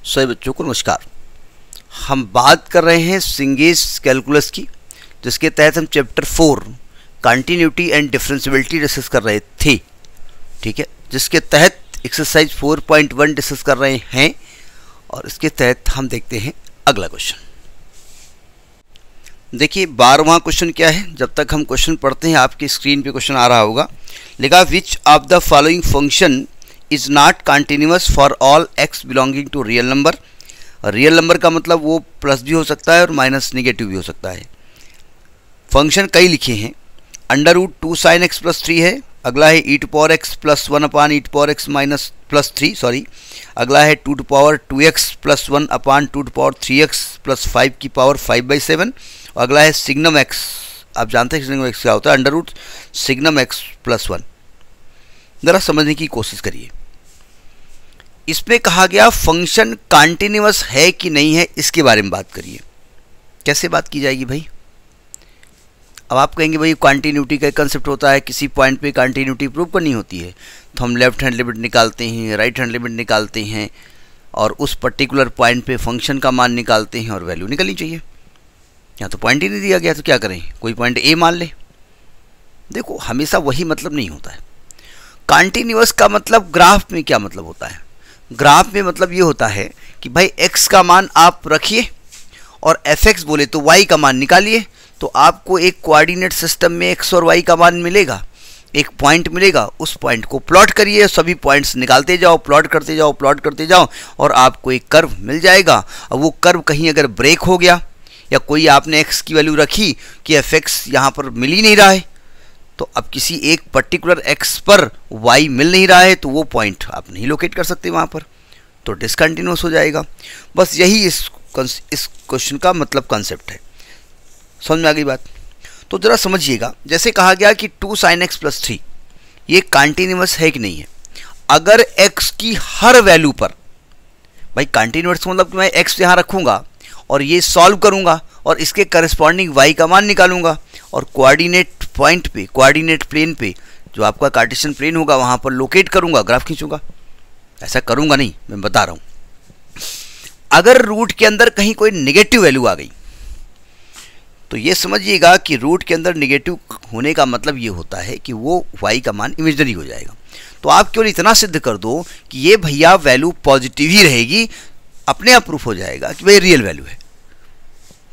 सभी बच्चों को नमस्कार। हम बात कर रहे हैं सिंगेस कैलकुलस की, जिसके तहत हम chapter 4 continuity and differentiability discuss कर रहे थे। ठीक है, जिसके तहत एक्सरसाइज 4.1 डिस्कस कर रहे हैं और इसके तहत हम देखते हैं अगला क्वेश्चन। देखिए 12वां क्वेश्चन क्या है। जब तक हम क्वेश्चन पढ़ते हैं आपकी स्क्रीन पे क्वेश्चन आ रहा होगा। लिखा which of the following function is not continuous for all x belonging to real number. Real number का मतलब वो प्लस भी हो सकता है और माइनस नेगेटिव भी हो सकता है। फंक्शन कई लिखे हैं। Under root 2 sin x plus 3 है। अगला है e to power x plus 1 upon e to power x minus plus 3 sorry. अगला है 2 to power 2x plus 1 upon 2 to power 3x plus 5 की पावर 5/7। अगला है सिग्नम x। आप जानते हैं सिग्नम x क्या होता है, under root signum x plus 1। ज़रा समझने की कोशिश करिए। इसमें कहा गया फंक्शन कंटिन्यूअस है कि नहीं है, इसके बारे में बात करिए। कैसे बात की जाएगी भाई? अब आप कहेंगे भाई कंटिन्यूटी का कंसेप्ट होता है, किसी पॉइंट पे कंटिन्यूटी प्रूव करनी होती है तो हम लेफ्ट हैंड लिमिट निकालते हैं, राइट हैंड लिमिट निकालते हैं और उस पर्टिकुलर पॉइंट पे फंक्शन का मान निकालते हैं और वैल्यू निकलनी चाहिए। यहाँ तो पॉइंट ही नहीं दिया गया तो क्या करें, कोई पॉइंट ए मान ले। देखो हमेशा वही मतलब नहीं होता है। कंटिन्यूअस का मतलब ग्राफ में क्या मतलब होता है? ग्राफ में मतलब ये होता है कि भाई x का मान आप रखिए और fx बोले तो y का मान निकालिए, तो आपको एक कोऑर्डिनेट सिस्टम में x और y का मान मिलेगा, एक पॉइंट मिलेगा। उस पॉइंट को प्लॉट करिए, सभी पॉइंट्स निकालते जाओ, प्लॉट करते जाओ, प्लॉट करते जाओ और आपको एक कर्व मिल जाएगा। और वो कर्व कहीं अगर ब्रेक हो गया या कोई आपने x की वैल्यू रखी कि fx यहाँ पर मिल ही नहीं रहा है, तो अब किसी एक पर्टिकुलर x पर y मिल नहीं रहा है तो वो पॉइंट आप नहीं लोकेट कर सकते वहाँ पर, तो डिसकंटिन्यूअस हो जाएगा। बस यही इस क्वेश्चन का मतलब कॉन्सेप्ट है। समझ में आ गई बात? तो ज़रा समझिएगा। जैसे कहा गया कि 2 sin x प्लस 3 ये कंटिन्यूअस है कि नहीं है। अगर x की हर वैल्यू पर, भाई कंटिन्यूअस मतलब कि मैं x यहाँ रखूँगा और ये सॉल्व करूँगा और इसके करस्पॉन्डिंग y का मान निकालूंगा और कोऑर्डिनेट पॉइंट पे, कोऑर्डिनेट प्लेन पे जो आपका कार्टेशियन प्लेन होगा वहाँ पर लोकेट करूँगा, ग्राफ खींचूंगा। ऐसा करूँगा नहीं, मैं बता रहा हूँ। अगर रूट के अंदर कहीं कोई नेगेटिव वैल्यू आ गई तो ये समझिएगा कि रूट के अंदर नेगेटिव होने का मतलब ये होता है कि वो y का मान इमेजिनरी हो जाएगा। तो आप केवल इतना सिद्ध कर दो कि ये भैया वैल्यू पॉजिटिव ही रहेगी, अपने आप प्रूफ हो जाएगा कि भाई रियल वैल्यू है,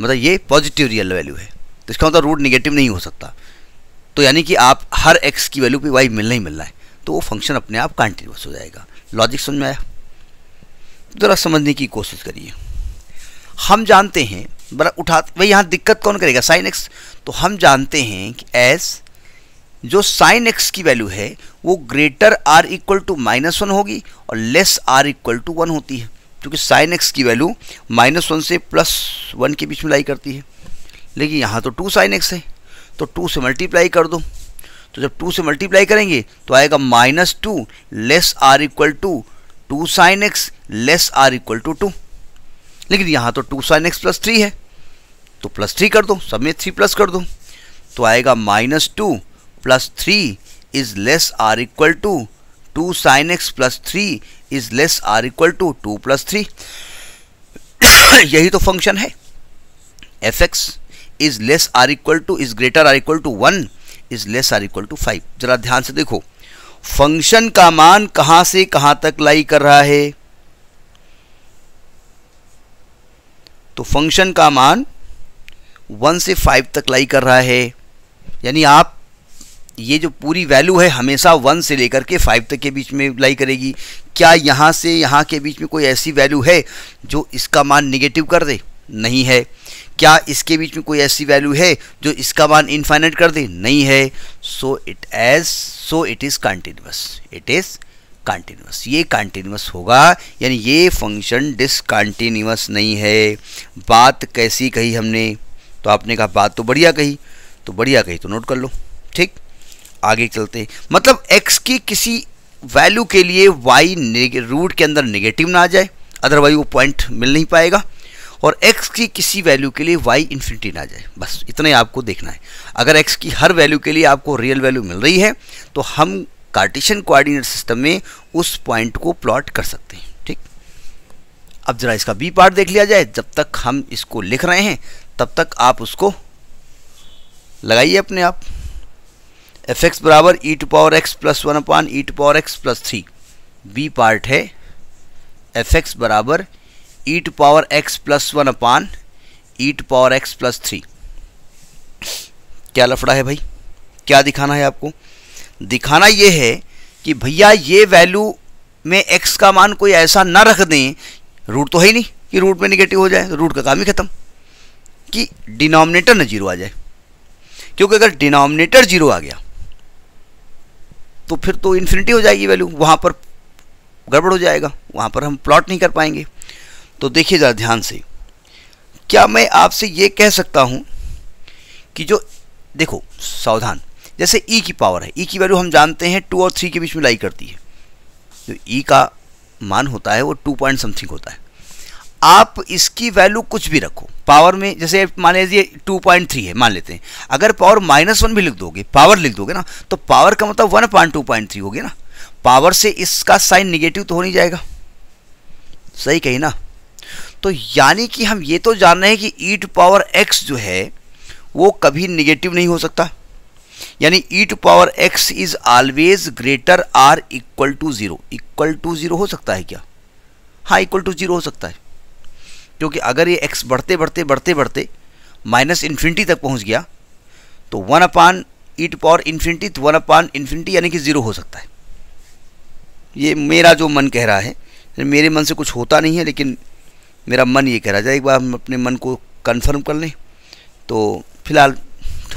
मतलब ये पॉजिटिव रियल वैल्यू है। तो इसका मतलब रूट नेगेटिव नहीं हो सकता। तो यानी कि आप हर x की वैल्यू पे y मिलना ही मिलना है, तो वो फंक्शन अपने आप कंटिन्यूअस हो जाएगा। लॉजिक समझ में आया? ज़रा समझने की कोशिश करिए। हम जानते हैं बड़ा उठाते भाई, यहाँ दिक्कत कौन करेगा? Sine x। तो हम जानते हैं कि एस जो साइन x की वैल्यू है वो ग्रेटर r इक्वल टू -1 होगी और लेस r इक्वल टू 1 होती है, क्योंकि साइन x की वैल्यू -1 से +1 के बीच में लाई करती है। लेकिन यहाँ तो 2 sin x है तो 2 से मल्टीप्लाई कर दो। तो जब 2 से मल्टीप्लाई करेंगे तो आएगा -2 less r equal to 2 sin x less r equal to 2। लेकिन यहाँ तो 2 sin x प्लस 3 है तो +3 कर दो, सब में 3 प्लस कर दो, तो आएगा -2 plus 3 is less r equal to 2 sin x plus 3 is less r equal to 2 plus 3। यही तो फंक्शन है। fx is less r equal to is greater r equal to 1 is less r equal to 5। जरा ध्यान से देखो function का मान कहां से कहां तक लाई कर रहा है। तो फंक्शन का मान 1 से 5 तक लाई कर रहा है, यानी आप ये जो पूरी वैल्यू है हमेशा 1 से लेकर के 5 तक के बीच में लाई करेगी। क्या यहाँ से यहाँ के बीच में कोई ऐसी वैल्यू है जो इसका मान निगेटिव कर दे? नहीं है। क्या इसके बीच में कोई ऐसी वैल्यू है जो इसका मान इनफाइनाइट कर दे? नहीं है। So it is continuous. It is continuous. ये कंटिन्यूअस होगा, यानी ये फंक्शन डिसकंटिन्यूअस नहीं है। बात कैसी कही हमने? तो आपने कहा बात तो बढ़िया कही, तो बढ़िया कही तो नोट कर लो। ठीक, आगे चलते। मतलब x की किसी वैल्यू के लिए y रूट के अंदर नेगेटिव ना आ जाए, अदरवाइज वो पॉइंट मिल नहीं पाएगा। और x की किसी वैल्यू के लिए y इन्फिनिटी ना जाए, बस इतना ही आपको देखना है। अगर x की हर वैल्यू के लिए आपको रियल वैल्यू मिल रही है तो हम कार्टेशियन कोऑर्डिनेट सिस्टम में उस पॉइंट को प्लॉट कर सकते हैं। ठीक, अब जरा इसका बी पार्ट देख लिया जाए। जब तक हम इसको लिख रहे हैं तब तक आप उसको लगाइए अपने आप। एफ एक्स बराबर E to power X plus 1 upon E to power X plus 3। B part है एफ एक्स बराबर E to power X plus 1 upon E to power X plus 3। क्या लफड़ा है भाई, क्या दिखाना है आपको? दिखाना ये है कि भैया ये वैल्यू में x का मान कोई ऐसा ना रख दें, रूट तो है ही नहीं कि रूट में निगेटिव हो जाए, तो रूट का काम ही खत्म, कि डिनोमिनेटर न जीरो आ जाए। क्योंकि अगर डिनोमिनेटर जीरो आ गया तो फिर तो इन्फिनिटी हो जाएगी वैल्यू, वहाँ पर गड़बड़ हो जाएगा, वहाँ पर हम प्लॉट नहीं कर पाएंगे। तो देखिए ज़रा ध्यान से, क्या मैं आपसे ये कह सकता हूँ कि जो देखो सावधान, जैसे e की पावर है, e की वैल्यू हम जानते हैं 2 और 3 के बीच में लाई करती है। जो e का मान होता है वो 2 पॉइंट समथिंग होता है। आप इसकी वैल्यू कुछ भी रखो पावर में, जैसे मान लीजिए 2.3 है मान लेते हैं, अगर पावर -1 भी लिख दोगे, पावर लिख दोगे ना, तो पावर का मतलब 1/2.3 हो गया ना। पावर से इसका साइन निगेटिव तो हो नहीं जाएगा, सही कही ना। तो यानी कि हम ये तो जान रहे हैं कि ई टू पावर एक्स जो है वो कभी निगेटिव नहीं हो सकता, यानी E to power X is always greater or equal to 0। Equal to 0 हो सकता है क्या? हाँ, इक्वल टू 0 हो सकता है, क्योंकि अगर ये x बढ़ते बढ़ते बढ़ते बढ़ते माइनस इन्फिनिटी तक पहुंच गया तो 1 upon E to power infinity, तो 1 अपान इन्फिनिटी यानी कि 0 हो सकता है। ये मेरा जो मन कह रहा है, मेरे मन से कुछ होता नहीं है, लेकिन मेरा मन ये कह रहा है। एक बार हम अपने मन को कन्फर्म कर लें, तो फिलहाल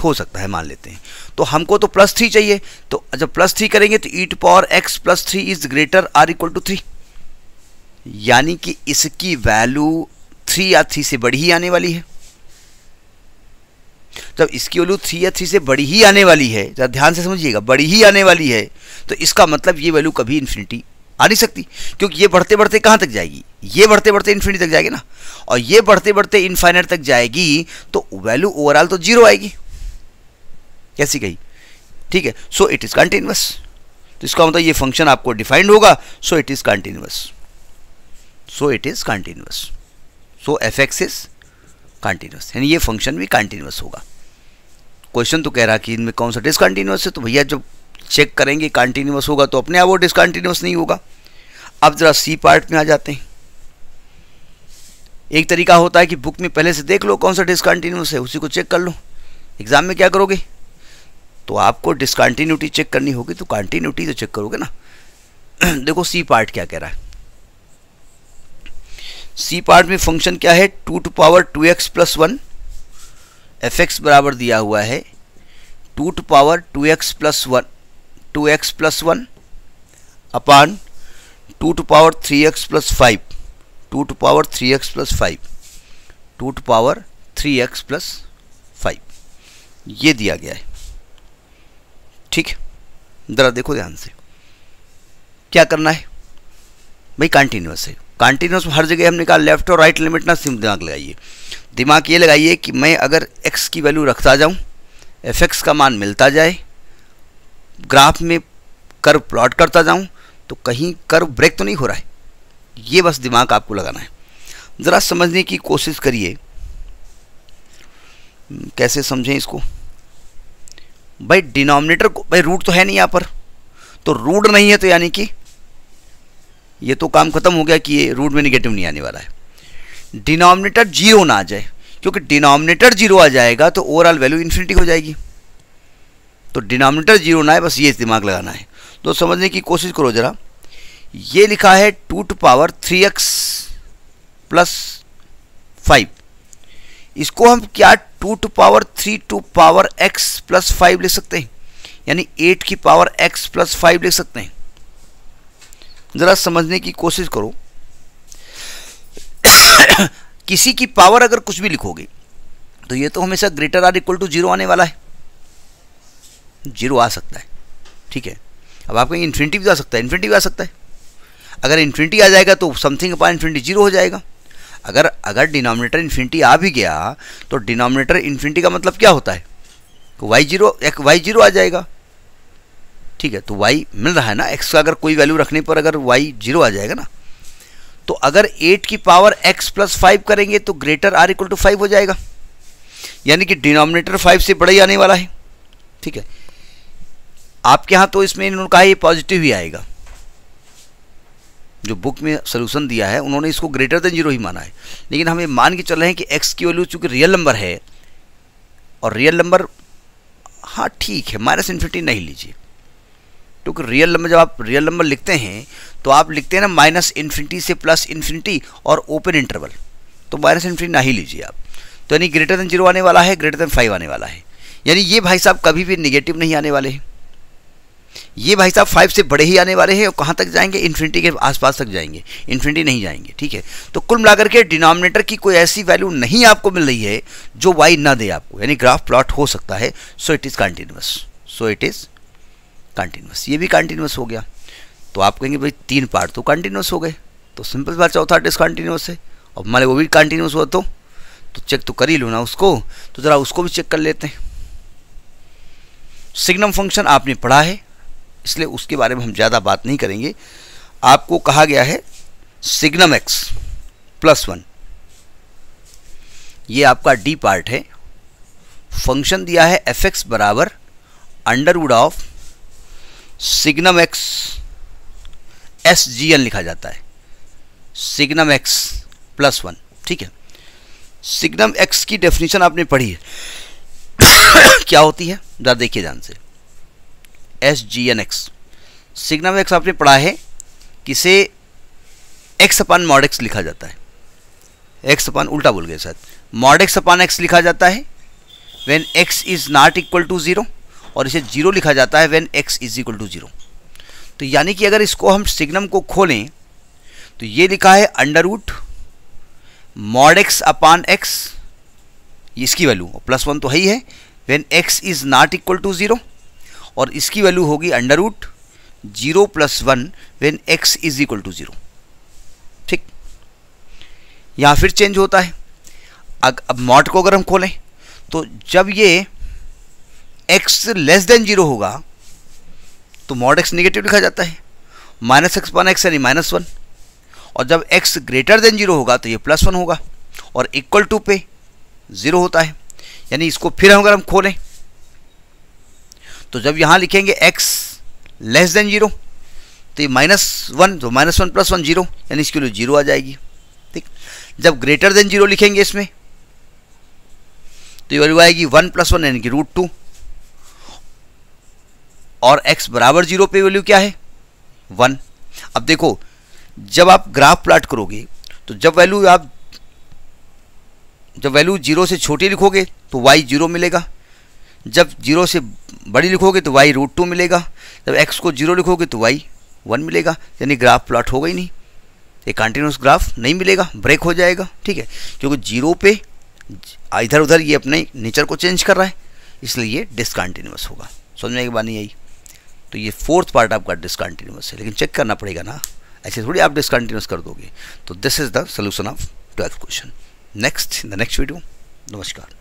हो सकता है, मान लेते हैं। तो हमको तो +3 चाहिए, तो जब +3 करेंगे तो E to power X plus 3 is greater or equal to 3, यानी कि इसकी वैल्यू 3 या 3 से बड़ी ही आने वाली है। जब इसकी वैल्यू 3 या 3 से बड़ी ही आने वाली है, जरा ध्यान से समझिएगा, बड़ी ही आने वाली है, तो इसका मतलब ये वैल्यू कभी इन्फिनिटी आ नहीं सकती, क्योंकि ये बढ़ते बढ़ते कहाँ तक जाएगी? ये बढ़ते बढ़ते इन्फिनिटी तक जाएगी ना, और ये बढ़ते बढ़ते इनफाइनाइट तक जाएगी, तो वैल्यू ओवरऑल तो 0 आएगी। कैसी कही? ठीक है, सो इट इज कंटिन्यूअस। तो इसका मतलब ये फंक्शन आपको डिफाइंड होगा, so it is continuous. So it is continuous, so F x is continuous, यानी ये फंक्शन भी कंटिन्यूअस होगा। क्वेश्चन तो कह रहा कि इनमें कौन सा डिसकंटिन्यूअस है, तो भैया जब चेक करेंगे कंटिन्यूअस होगा तो अपने आप वो डिसकंटिन्यूअस नहीं होगा। अब जरा सी पार्ट में आ जाते हैं। एक तरीका होता है कि बुक में पहले से देख लो कौन सा डिसकंटिन्यूअस है, उसी को चेक कर लो। एग्जाम में क्या करोगे? तो आपको डिसकंटिन्यूटी चेक करनी होगी, तो कंटिन्यूटी तो चेक करोगे ना। देखो सी पार्ट क्या कह रहा है। सी पार्ट में फंक्शन क्या है? 2 to power 2x plus 1। F x बराबर दिया हुआ है 2 to power 2x plus 1, 2x plus 1 upon 2 to power 3x plus 5, 2 to power 3x plus 5, 2 to power 3x plus 5, ये दिया गया है। ठीक है, जरा देखो ध्यान से, क्या करना है भाई? कंटिन्यूअस है, कंटिन्यूअस हर जगह हमने कहा लेफ्ट और राइट लिमिट ना, सिर्फ दिमाग लगाइए। दिमाग ये लगाइए कि मैं अगर x की वैल्यू रखता जाऊं, एफ एक्स का मान मिलता जाए, ग्राफ में कर्व प्लॉट करता जाऊं, तो कहीं कर्व ब्रेक तो नहीं हो रहा है। ये बस दिमाग आपको लगाना है। ज़रा समझने की कोशिश करिए, कैसे समझें इसको भाई? डिनोमिनेटर को भाई रूट तो है नहीं यहाँ पर, तो रूट नहीं है तो यानी कि ये तो काम खत्म हो गया कि ये रूट में निगेटिव नहीं आने वाला है। डिनोमिनेटर 0 ना आ जाए, क्योंकि डिनोमिनेटर 0 आ जाएगा तो ओवरऑल वैल्यू इन्फिनिटी हो जाएगी। तो डिनोमिनेटर 0 ना है, बस ये दिमाग लगाना है। तो समझने की कोशिश करो जरा। ये लिखा है 2 टू पावर 3x प्लस 5, इसको हम क्या 2 to power 3 to power x plus 5 लिख सकते हैं, यानी 8 की पावर x प्लस 5 लिख सकते हैं। जरा समझने की कोशिश करो। किसी की पावर अगर कुछ भी लिखोगे तो ये तो हमेशा ग्रेटर आर इक्वल टू 0 आने वाला है। 0 आ सकता है, ठीक है। अब आप कहेंगे इन्फिनिटी भी आ सकता है, इन्फिनिटी भी आ सकता है। अगर इन्फिनिटी आ जाएगा तो समथिंग अपॉन इन्फिनिटी 0 हो जाएगा। अगर डिनोमिनेटर इन्फिनिटी आ भी गया तो डिनोमिनेटर इन्फिनिटी का मतलब क्या होता है? y 0 आ जाएगा, ठीक है। तो y मिल रहा है ना, x का अगर कोई वैल्यू रखने पर अगर y 0 आ जाएगा ना, तो अगर 8 की पावर x प्लस 5 करेंगे तो ग्रेटर आर इक्वल टू 5 हो जाएगा, यानी कि डिनोमिनेटर 5 से बड़ा ही आने वाला है। ठीक है, आपके यहाँ तो इसमें इन्होंने कहा ये पॉजिटिव ही आएगा, जो बुक में सोल्यूशन दिया है उन्होंने इसको ग्रेटर देन 0 ही माना है, लेकिन हम ये मान के चल रहे हैं कि x की वैल्यू चूंकि रियल नंबर है, और रियल नंबर हाँ ठीक है माइनस इन्फिनिटी नहीं लीजिए, क्योंकि रियल नंबर जब आप रियल नंबर लिखते हैं तो आप लिखते हैं ना माइनस इन्फिनिटी से प्लस इन्फिनिटी और ओपन इंटरवल, तो माइनस इन्फिनिटी ना ही लीजिए आप। तो यानी ग्रेटर देन 0 आने वाला है, ग्रेटर देन 5 आने वाला है, यानी ये भाई साहब कभी भी निगेटिव नहीं आने वाले हैं, ये भाई साहब 5 से बड़े ही आने वाले हैं, और कहाँ तक जाएंगे, इन्फिनिटी के आसपास तक जाएंगे, इन्फिनिटी नहीं जाएंगे। ठीक है, तो कुल मिलाकर के डिनोमिनेटर की कोई ऐसी वैल्यू नहीं आपको मिल रही है जो y ना दे आपको, यानी ग्राफ प्लॉट हो सकता है। So it is continuous, so it is continuous, ये भी कंटिन्यूअस हो गया। तो आप कहेंगे भाई 3 पार्ट तो कंटिन्यूअस हो गए, तो सिंपल बात चौथा डिसकंटिन्यूअस है, और मान लो वो भी कंटिन्यूअस हुआ तो चेक तो कर ही लो ना उसको, तो ज़रा उसको भी चेक कर लेते हैं। सिग्नम फंक्शन आपने पढ़ा है, इसलिए उसके बारे में हम ज़्यादा बात नहीं करेंगे। आपको कहा गया है सिग्नम x प्लस 1, ये आपका डी पार्ट है। फंक्शन दिया है fx बराबर under root of signum x SGN लिखा जाता है, सिग्नम x प्लस 1। ठीक है, सिग्नम x की डेफिनेशन आपने पढ़ी है क्या होती है, जरा देखिए ध्यान से। SGN x, सिग्नम x आपने पढ़ा है किसे x अपान मॉड x लिखा जाता है, x अपान उल्टा बोल गए शायद, मॉड x अपान x लिखा जाता है when x is not equal to 0, और इसे 0 लिखा जाता है when x is equal to 0। तो यानी कि अगर इसको हम सिग्नम को खोलें तो ये लिखा है अंडरवुड मॉड x अपान x, इसकी वैल्यू प्लस 1 तो है ही है, when x is not equal to 0, और इसकी वैल्यू होगी under root 0 plus 1 when x is equal to 0। ठीक, यहाँ फिर चेंज होता है। अब मॉड को अगर हम खोलें तो जब ये x लेस देन 0 होगा तो मॉड x नेगेटिव लिखा जाता है, माइनस एक्स पान एक्स यानी माइनस 1, और जब x ग्रेटर देन 0 होगा तो ये प्लस 1 होगा, और इक्वल टू पे 0 होता है। यानी इसको फिर अगर हम खोलें तो जब यहाँ लिखेंगे x लेस देन 0 तो ये -1, तो -1 + 1 0, यानी इसके लिए 0 आ जाएगी। ठीक, जब ग्रेटर देन 0 लिखेंगे इसमें तो ये वैल्यू आएगी 1 + 1 यानी कि √2, और x बराबर 0 पे वैल्यू क्या है 1। अब देखो जब आप ग्राफ प्लॉट करोगे तो जब वैल्यू 0 से छोटी लिखोगे तो y 0 मिलेगा, जब 0 से बड़ी लिखोगे तो y √2 मिलेगा, जब x को 0 लिखोगे तो y 1 मिलेगा, यानी ग्राफ प्लॉट होगा ही नहीं, एक कंटिन्यूस ग्राफ नहीं मिलेगा, ब्रेक हो जाएगा। ठीक है, क्योंकि 0 पे इधर उधर ये अपने नेचर को चेंज कर रहा है, इसलिए ये डिसकंटिन्यूअस होगा। समझ में एक बात नहीं आई, तो ये 4th पार्ट आपका डिसकंटिन्यूअस है, लेकिन चेक करना पड़ेगा ना, ऐसे थोड़ी आप डिसकंटिन्यूअस कर दोगे। तो this is the solution of 12th question. Next in the next video, नमस्कार।